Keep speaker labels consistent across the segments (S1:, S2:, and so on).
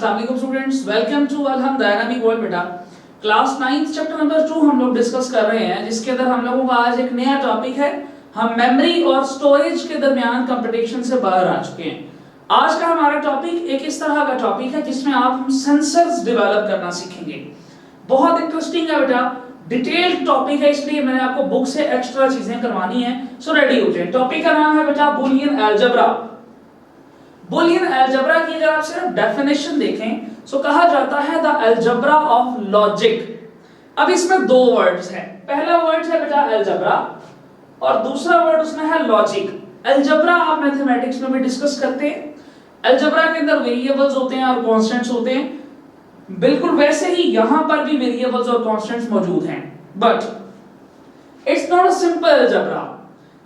S1: अस्सलाम वालेकुम students, welcome to Alham dynamic world. बेटा क्लास 9 चैप्टर नंबर 2 हम लोग डिस्कस कर रहे हैं, जिसके अंदर हम लोगों का आज एक नया टॉपिक है। हम मेमोरी और स्टोरेज के दरमियान कंपटीशन से बाहर आ चुके हैं। आज का हमारा टॉपिक एक इस तरह का टॉपिक है जिसमें आप सेंसर्स डेवलप करना सीखेंगे। बहुत इंटरेस्टिंग है बेटा, डिटेल्ड टॉपिक है, इसलिए मैंने आपको बुक से एक्स्ट्रा चीजें करवानी है। सो रेडी हो जाए। टॉपिक का नाम है बेटा बूलियन अलजेब्रा। बूलियन अलजेब्रा की अगर आप सिर्फ डेफिनेशन देखें तो कहा जाता है द अलजेब्रा ऑफ लॉजिक। अब इसमें दो वर्ड्स हैं, पहला वर्ड है बेटा अलजेब्रा और दूसरा वर्ड उसमें है लॉजिक। अलजेब्रा आप मैथमेटिक्स में भी डिस्कस करते हैं। अलजेब्रा के अंदर वेरिएबल्स होते हैं और कांस्टेंट्स होते हैं, बिल्कुल वैसे ही यहां पर भी वेरिएबल्स और कांस्टेंट्स मौजूद हैं, but it's not a simple algebra.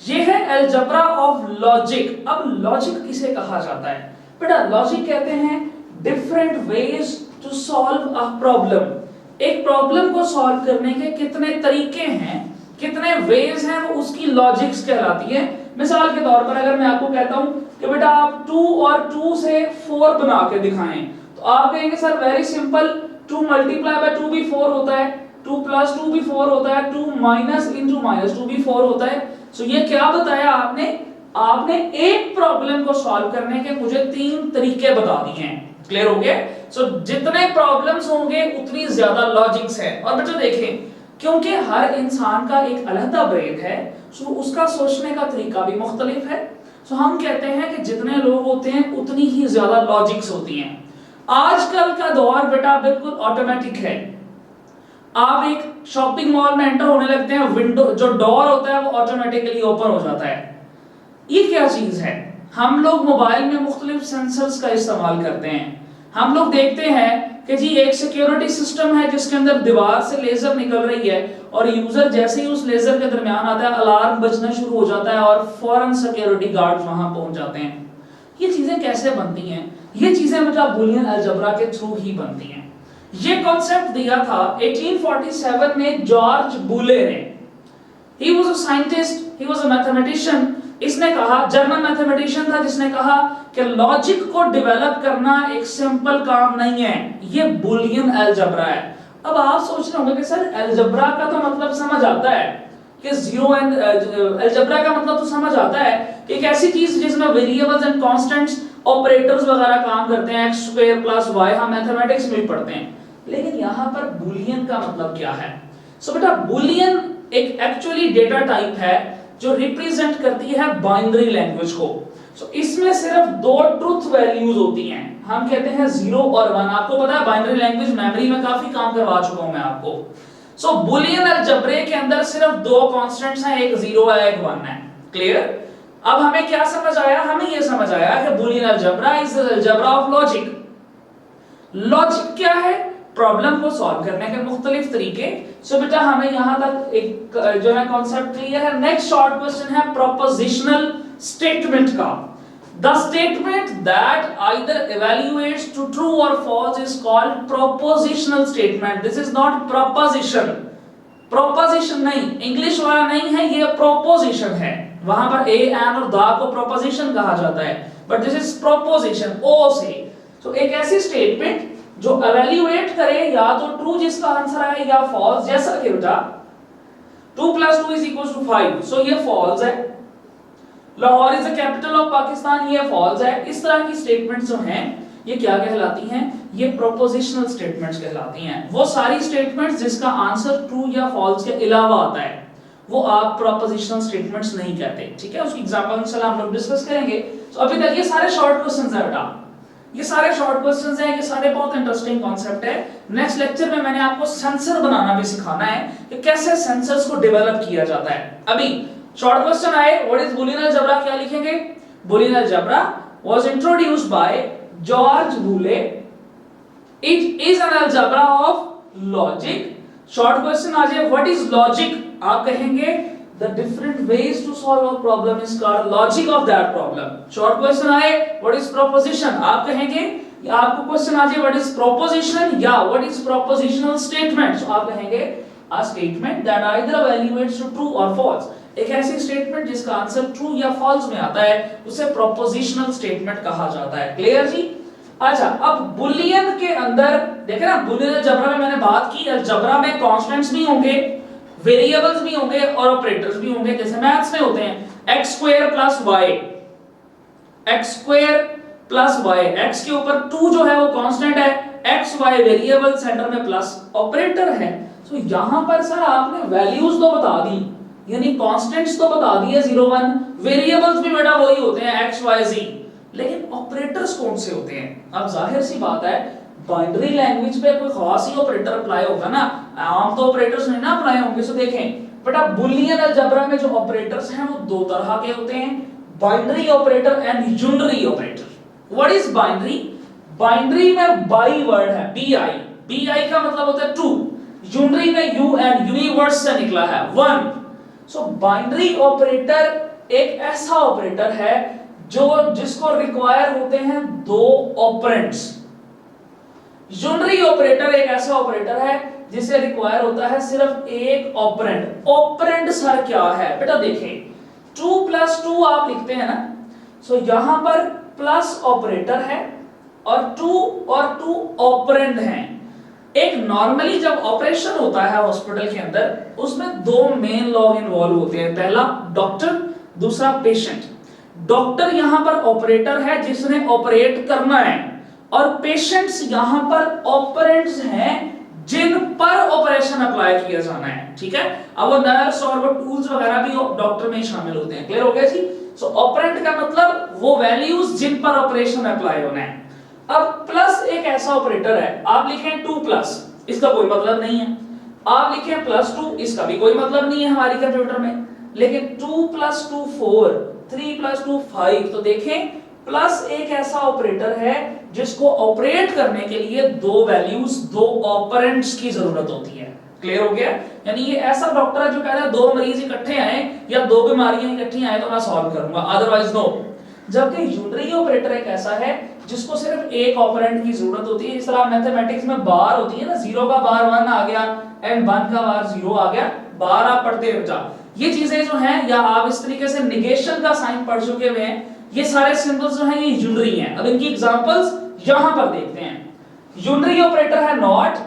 S1: ये है अलजेब्रा ऑफ लॉजिक। अब लॉजिक किसे कहा जाता है बेटा? लॉजिक कहते हैं different ways to solve a problem. एक प्रॉब्लम को सॉल्व करने के कितने तरीके हैं, कितने वेज हैं, वो उसकी लॉजिक्स कहलाती है। मिसाल के तौर पर अगर मैं आपको कहता हूं कि बेटा आप 2 और 2 से 4 बना के दिखाएं, तो आप कहेंगे sir very simple, 2 multiply by 2 भी 4 होता है, 2 प्लस 2 भी 4 होता है, 2 माइनस इनटू माइनस 2 भी 4 होता है। सो ये क्या बताया आपने? आपने एक प्रॉब्लम को सॉल्व करने के मुझे 3 तरीके बता दिए हैं। क्लियर हो गया? सो जितने प्रॉब्लम्स होंगे उतनी ज्यादा लॉजिक्स है। और बेटा देखें, क्योंकि हर इंसान का एक अलग ब्रेन है, सो उसका सोचने का तरीका भी मुख्तलिफ है। सो हम कहते हैं कि जितने लोग होते हैं उतनी ही ज्यादा लॉजिक्स होती हैं। आजकल का दौर बेटा बिल्कुल ऑटोमेटिक है। आप एक शॉपिंग मॉल में एंटर होने लगते हैं, विंडो जो डोर होता है वो ऑटोमेटिकली ओपन हो जाता है। ये क्या चीज है? हम लोग मोबाइल में मुख्तलिफ सेंसर्स का इस्तेमाल करते हैं। हम लोग देखते हैं कि जी एक सिक्योरिटी सिस्टम है जिसके अंदर दीवार से लेजर निकल रही है और यूजर जैसे ही उस लेजर के दरमियान आता है अलार्म बजना शुरू हो जाता है और फौरन सिक्योरिटी गार्ड्स वहां पहुंच जाते हैं। ये चीजें कैसे बनती हैं? ये चीजें बेटा बूलियन अलजेब्रा के थ्रू ही बनती हैं। ये कॉन्सेप्ट दिया था 1847 में जॉर्ज बूले ने। He was a scientist, he was a mathematician। इसने कहा, जर्मन मैथमेटिशियन था, जिसने कहा कि लॉजिक को डेवलप करना एक सिंपल काम नहीं है, ये बूलियन अलजेब्रा है। अब आप सोच रहे होंगे कि सर अलजेब्रा का तो मतलब समझ आता है कि जीरो एंड अलजेब्रा का मतलब तो समझ आता है कि एक ऐसी चीज जिसमें वेरिएबल्स एंड कांस्टेंट्स ऑपरेटर्स वगैरह काम करते हैं, x स्क्वायर प्लस y, हम मैथमेटिक्स में भी पढ़ते हैं। लेकिन यहां पर बूलियन का मतलब क्या है? सो बेटा बूलियन एक एक्चुअली डेटा टाइप है जो रिप्रेजेंट करती है बाइनरी लैंग्वेज को। सो इसमें सिर्फ 2 ट्रुथ वैल्यूज होती हैं, हम कहते हैं 0 और 1। आपको पता है बाइनरी लैंग्वेज मेमोरी में काफी काम करवा चुका हूं मैं आपको। सो बूलियन अलजेब्रा के अंदर सिर्फ 2 कांस्टेंट्स हैं, एक 0 है एक 1 है। क्लियर? अब हमें क्या समझ आया? हमें यह समझ आया कि Boolean algebra is the algebra of logic. Logic क्या है? प्रॉब्लम को सॉल्व करने के मुख्तलिफ तरीके। सो बेटा हमें यहां तक एक जो है कॉन्सेप्ट क्लियर है। नेक्स्ट शॉर्ट क्वेश्चन है प्रोपोजिशनल स्टेटमेंट का। The statement that either evaluates to true और false is called propositional statement. This is not proposition. Proposition नहीं, इंग्लिश वाला नहीं है, ये प्रोपोजिशन है। वहां पर ए एन और द को प्रोपोजिशन कहा जाता है, बट दिस इज प्रोपोजिशन, ओ से। तो एक ऐसी स्टेटमेंट जो एवेल्युएट करे या तो ट्रू जिसका आंसर है या फॉल्स। जैसा कि बेटा 2 + 2 = 5, सो ये फॉल्स है। Lahore is the capital of Pakistan, ये फॉल्स है। इस तरह की स्टेटमेंट्स जो हैं ये क्या कहलाती हैं? ये प्रोपोजिशनल स्टेटमेंट्स कहलाती हैं। वो सारी स्टेटमेंट्स जिसका आंसर ट्रू या फॉल्स के अलावा आता है वो आप प्रोपोजिशनल स्टेटमेंट्स नहीं कहते। ठीक है, उसकी एग्जांपल इंशाल्लाह हम लोग डिस्कस करेंगे। तो अभी तक ये सारे शॉर्ट क्वेश्चंस हैं बेटा, ये सारे शॉर्ट क्वेश्चंस हैं, ये सारे बहुत इंटरेस्टिंग कॉन्सेप्ट है। नेक्स्ट लेक्चर में मैंने आपको सेंसर बनाना भी सिखाना है कि कैसे सेंसर्स को डेवलप किया जाता है। अभी शॉर्ट क्वेश्चन आए, व्हाट इज बूलियन अलजेब्रा? क्या लिखेंगे? Boolean algebra was introduced by George Boole. It is an algebra of logic. Short question आ जाए, व्हाट इज लॉजिक? आप कहेंगे the different ways to solve a problem is called logic of that problem। short question आए, what is proposition? आप कहेंगे, या आपको question आ जाए what is proposition या what is propositional statement, so आप कहेंगे a statement that either evaluates to true or false। एक ऐसी स्टेटमेंट जिसका आंसर ट्रू या फॉल्स में आता है उसे propositional statement कहा जाता है। क्लियर जी? अच्छा, अब बुलियन के अंदर देखे ना, बुलियन अलजेब्रा में मैंने बात की, अलजेब्रा में कांस्टेंट्स भी होंगे, वेरिएबल्स भी होंगे और ऑपरेटर्स भी होंगे, जैसे मैथ्स में होते हैं x square plus y, x square plus y, x के ऊपर 2 जो है वो कांस्टेंट है, x y वेरिएबल, सेंटर में प्लस ऑपरेटर है। तो यहां पर सर आपने वैल्यूज तो बता दी, यानी कांस्टेंट्स तो बता दिए 0 1, वेरिएबल्स भी बेटा वही होते हैं x y z, लेकिन ऑपरेटर्स कौन से होते हैं? अब जाहिर सी बात है बाइनरी लैंग्वेज पे कोई खास ही ऑपरेटर अप्लाई होगा ना, आम तो ऑपरेटर्स नहीं ना अप्लाई होंगे। सो देखें बेटा बुलियन अलजेब्रा में जो ऑपरेटर्स हैं वो दो तरह के होते हैं, binary operator and unary operator. What is binary? Binary में बाई वर्ड है, bi का मतलब होता है 2, यूनरी में यू एंड यूनिवर्स से निकला है 1। सो बाइनरी ऑपरेटर एक ऐसा ऑपरेटर है जो जिसको रिक्वायर होते हैं दो ऑपरेंड्स। यूनरी ऑपरेटर एक ऐसा ऑपरेटर है जिसे रिक्वायर होता है सिर्फ एक ऑपरेंड। ऑपरेंड सर क्या है बेटा? देखें 2 + 2 आप लिखते हैं ना, सो यहां पर प्लस ऑपरेटर है और 2 और 2 ऑपरेंड हैं। एक नॉर्मली जब ऑपरेशन होता है हॉस्पिटल के अंदर उसमें दो मेन लोग इन्वॉल्व होते हैं, पहला डॉक्टर, दूसरा पेशेंट। डॉक्टर यहां पर ऑपरेटर है जिसने ऑपरेट करना है और पेशेंट्स यहां पर ऑपरेंड्स हैं जिन पर ऑपरेशन अप्लाई किया जाना है। ठीक है, अब वो नर्स और वो टूल्स वगैरह भी डॉक्टर में ही शामिल होते हैं। क्लियर हो गया जी? सो ऑपरेंड का मतलब वो वैल्यूज जिन पर ऑपरेशन अप्लाई होना है। अब प्लस एक ऐसा ऑपरेटर है, आप लिखें 2+, इसका कोई मतलब नहीं है। आप लिखें +2, इसका भी कोई मतलब नहीं है हमारी कंप्यूटर में। लेकिन 2 + 2 4, 3 + 2 5, तो देखें प्लस एक ऐसा ऑपरेटर है जिसको ऑपरेट करने के लिए दो वैल्यूज, दो ऑपरेंड्स की जरूरत होती है। क्लियर हो गया? यानी ये ऐसा डॉक्टर है जो कहता है दो मरीज इकट्ठे आए या दो बीमारियां इकट्ठी आए तो मैं सॉल्व करूंगा, अदरवाइज नो। जबकि यूनरी ऑपरेटर एक ऐसा है जिसको सिर्फ एक ऑपरेंड की जरूरत होती है। इस तरह मैथमेटिक्स में बार होती है ना, 0 का बार 1 आ गया एंड 1 का बार 0 आ गया, बार आप पढ़ते हो जा। ये चीजें जो हैं, या आप इस तरीके से निगेशन का साइन पढ़ चुके हुए हैं, ये सारे सिंबल्स जो हैं ये यूनरी हैं। अब इनकी एग्जांपल्स यहां पर देखते हैं। यूनरी ऑपरेटर है नॉट,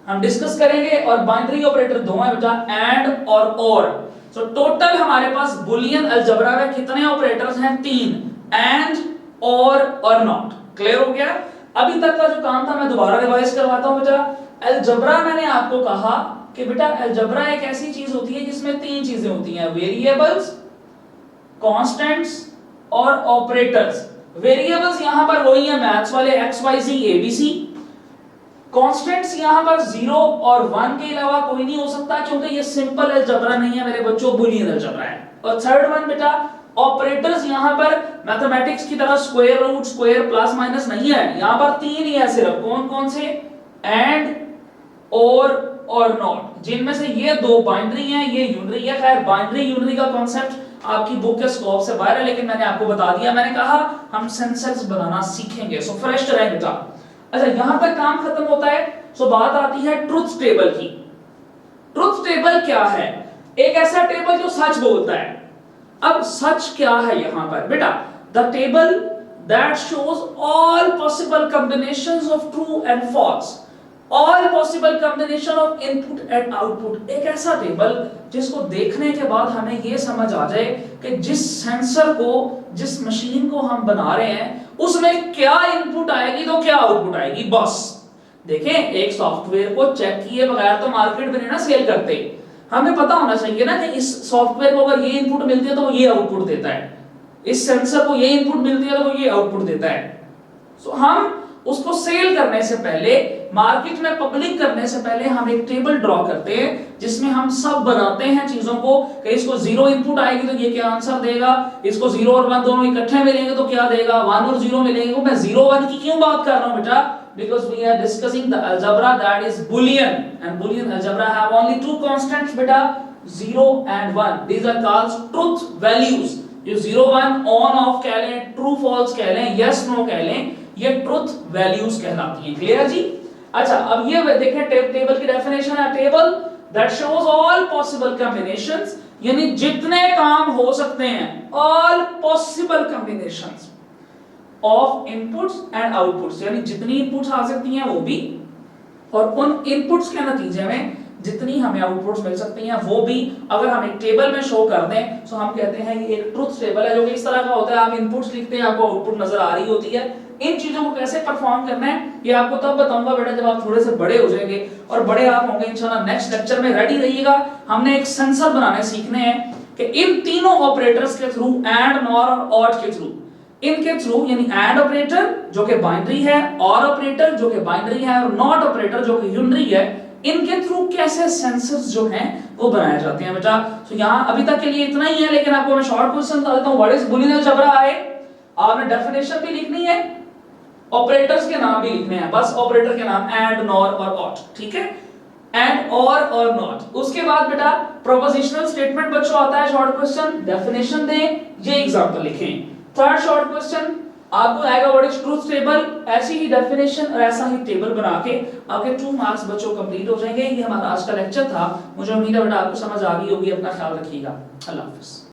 S1: हम डिस्कस करेंगे, और बाइनरी ऑपरेटर दो हैं बेटा, एंड और। सो टोटल हमारे पास बुलियन अलजेब्रा में कितने ऑपरेटर्स हैं? 3, एंड और नॉट। क्लियर हो गया? अभी तक का जो काम था मैं दोबारा रिवाइज करवाता हूं बेटा। अलजेब्रा मैंने आपको कहा कि बेटा अलजेब्रा एक ऐसी चीज होती है जिसमें तीन चीजें होती हैं, वेरिएबल्स, कांस्टेंट्स और ऑपरेटर्स। वेरिएबल्स यहां पर वही है मैथ्स वाले x y z a b c। Constants यहां पर 0 और 1 के अलावा कोई नहीं हो सकता क्योंकि ये सिंपल अलजेब्रा नहीं है मेरे बच्चों, बुलियन अलजेब्रा है। और थर्ड वन बेटा ऑपरेटर्स यहां पर मैथमेटिक्स की तरह square root, square, plus minus नहीं है, यहां पर तीन ही है सिर्फ। कौन कौन से? एंड, और नॉट, जिनमें से ये दो बाइनरी हैं, ये यूनरी है। खैर बाइनरी यूनरी का कॉन्सेप्ट आपकी बुक के स्कोप से बाहर है, लेकिन मैंने आपको बता दिया। मैंने कहा हम सेंसर्स बनाना सीखेंगे, सो फ्रेश रहें बेटा। अच्छा, यहां तक काम खत्म होता है। सो बात आती है ट्रुथ टेबल की। ट्रुथ टेबल क्या है? एक ऐसा टेबल जो सच बोलता है। अब सच क्या है यहां पर बेटा? The table that shows all possible combinations of true and false, all possible combination of input and output. एक ऐसा टेबल जिसको देखने के बाद हमें यह समझ आ जाए कि जिस सेंसर को, जिस मशीन को हम बना रहे हैं उसमें क्या इनपुट आएगी तो क्या आउटपुट आएगी, बस। देखें, एक सॉफ्टवेयर को चेक किए बगैर तो मार्केट में नहीं ना सेल करते। हमें पता होना चाहिए ना कि इस सॉफ्टवेयर को अगर ये इनपुट मिलती है तो वो ये आउटपुट देता है, इस सेंसर को ये इनपुट मिलती है तो वो ये आउटपुट देता है। सो हम उसको सेल करने से पहले, मार्केट में पब्लिक करने से पहले हम एक टेबल ड्रॉ करते हैं जिसमें हम सब बनाते हैं चीजों को कि इसको 0 इनपुट आएगी तो ये क्या आंसर देगा, इसको 0 और 1 दोनों इकट्ठे मिलेंगे तो क्या देगा, 1 और 0 मिलेंगे। मैं 0 1 की क्यों बात कर रहा हूं बेटा? because we are discussing the algebra that is boolean, and boolean algebra have only two constants beta, 0 and 1. these are called truth values. ये 0 1 ऑन ऑफ कह लें, ट्रू फॉल्स कह लें, यस नो कह लें, ये ट्रुथ वैल्यूज कहलाती हैं। क्लियर जी? अच्छा, अब ये देखें टेबल की डेफिनेशन है, table that shows all possible combinations, यानी जितने काम हो सकते हैं, all possible combinations, of inputs and outputs, यानी जितनी इनपुट्स आ सकती हैं वो भी, और उन इनपुट्स के नतीजे में जितनी हमें आउटपुट्स मिल सकती हैं वो भी, अगर हम एक टेबल में शो कर दें तो हम कहते हैं ये एक ट्रुथ टेबल है, जो कि इस तरह का होता है, आप इनपुट्स लिखते हैं, आपको आउटपुट नजर आ रही होती है। इन चीजों को कैसे परफॉर्म करना है ये आपको तब बताऊंगा बेटा जब आप थोड़े से बड़े हो जाएंगे, और बड़े आप होंगे इंशाल्लाह। नेक्स्ट लेक्चर में रेडी रहिएगा, हमने एक सेंसर बनाने सीखने हैं कि इन तीनों ऑपरेटर्स के थ्रू, एंड, नॉर और ऑट के थ्रू, इनके थ्रू, यानी एंड ऑपरेटर जो कि बाइनरी है, और ऑपरेटर जो कि बाइनरी है, और नॉट ऑपरेटर जो कि यूनरी है, इनके थ्रू कैसे सेंसर्स जो हैं वो बनाए जाते हैं बेटा। तो यहाँ अभी तक के लिए इतना ही है, लेकिन आपको मैं शॉर्ट क्वेश्चन बता देता हूँ। व्हाट इज बूलियन अलजेब्रा है, आपने डेफिनेशन भी लिखनी है, ऑपरेटर्स के नाम भी लिखने हैं, बस ऑपरेटर के नाम एंड, नॉर और ऑट, ठीक है, एंड, और नॉट। उसके बाद बेटा प्रोपोजिशनल स्टेटमेंट बच्चों आता है शॉर्ट क्वेश्चन, डेफिनेशन दें, ये एग्जांपल लिखें। थर्ड शॉर्ट क्वेश्चन आपको आएगा व्हाट इज ट्रूथ टेबल, ऐसी ही डेफिनेशन और ऐसा ही टेबल बना के आपके 2 मार्क्स बच्चों कंप्लीट हो जाएंगे। ये हमारा आज का लेक्चर था, मुझे उम्मीद है बेटा आपको समझ आ गई होगी। अपना ख्याल रखिएगा, अल्लाह हाफिज़।